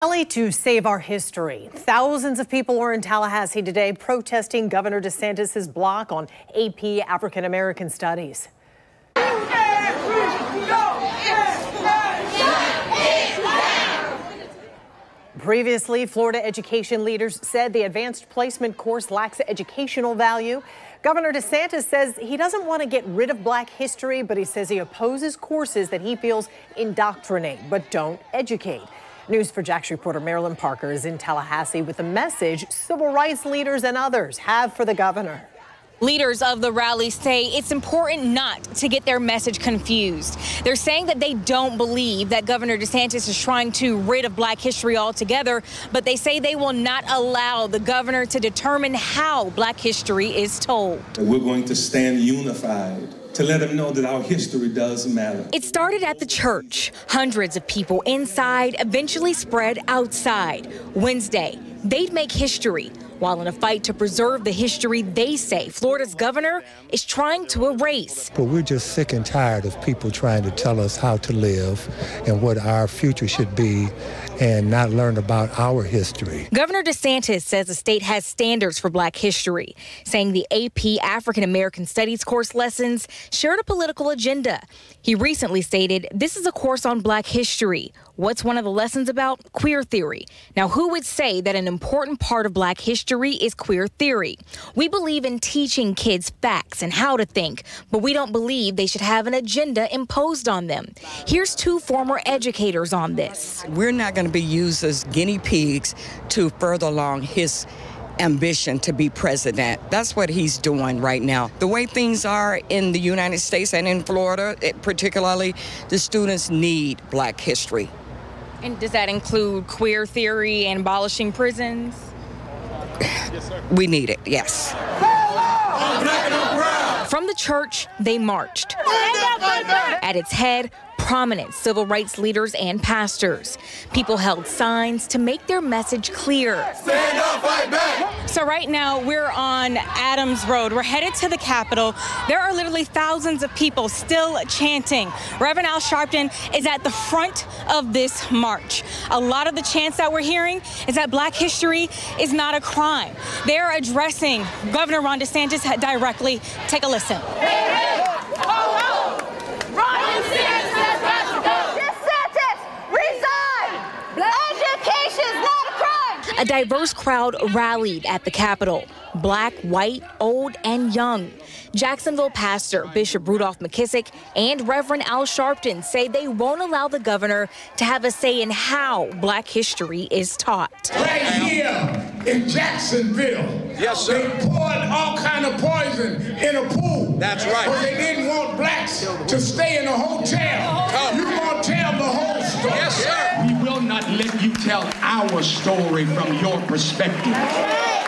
Rally to save our history. Thousands of people are in Tallahassee today protesting Governor DeSantis' block on AP African American Studies. Previously, Florida education leaders said the advanced placement course lacks educational value. Governor DeSantis says he doesn't want to get rid of Black history, but he says he opposes courses that he feels indoctrinate but don't educate. News for Jax reporter Marilyn Parker is in Tallahassee with a message civil rights leaders and others have for the governor. Leaders of the rally say it's important not to get their message confused. They're saying that they don't believe that Governor DeSantis is trying to rid of Black history altogether, but they say they will not allow the governor to determine how Black history is told. We're going to stand unified to let them know that our history does matter. It started at the church. Hundreds of people inside eventually spread outside. Wednesday, they'd make history, while in a fight to preserve the history they say Florida's governor is trying to erase. But we're just sick and tired of people trying to tell us how to live and what our future should be and not learn about our history. Governor DeSantis says the state has standards for Black history, saying the AP African American Studies course lessons shared a political agenda. He recently stated this is a course on Black history. What's one of the lessons about? Queer theory. Now, who would say that an important part of Black history is queer theory? We believe in teaching kids facts and how to think, but we don't believe they should have an agenda imposed on them. Here's two former educators on this. We're not going to be used as guinea pigs to further along his ambition to be president. That's what he's doing right now. The way things are in the United States and in Florida, particularly, the students need Black history. And does that include queer theory and abolishing prisons? We need it, yes. From the church, they marched. At its head, prominent civil rights leaders and pastors. People held signs to make their message clear. Stand up, fight back! So right now, we're on Adams Road. We're headed to the Capitol. There are literally thousands of people still chanting. Reverend Al Sharpton is at the front of this march. A lot of the chants that we're hearing is that Black history is not a crime. They're addressing Governor Ron DeSantis directly. Take a listen. Hey, hey! Oh, no! Ron DeSantis has to go! DeSantis, resign! Education's not a crime! A diverse crowd rallied at the Capitol. Black, white, old, and young. Jacksonville pastor Bishop Rudolph McKissick and Reverend Al Sharpton say they won't allow the governor to have a say in how Black history is taught. Right here in Jacksonville, yes, sir. They poured all kind of poison in a pool. That's right. Because they didn't want Blacks to stay in a hotel. You gonna tell the whole story? Yes, sir. We will not let you tell our story from your perspective.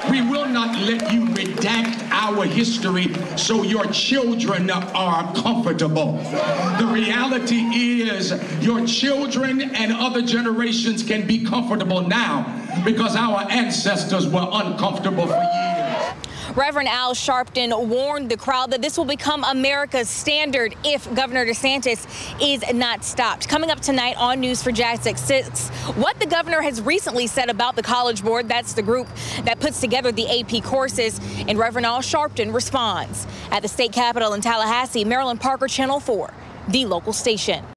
We will not let you redact our history so your children are comfortable. The reality is your children and other generations can be comfortable now because our ancestors were uncomfortable for years. Reverend Al Sharpton warned the crowd that this will become America's standard if Governor DeSantis is not stopped. Coming up tonight on News for Jax at 6, what the governor has recently said about the College Board. That's the group that puts together the AP courses. And Reverend Al Sharpton responds. At the state capitol in Tallahassee, Marilyn Parker, Channel 4, the local station.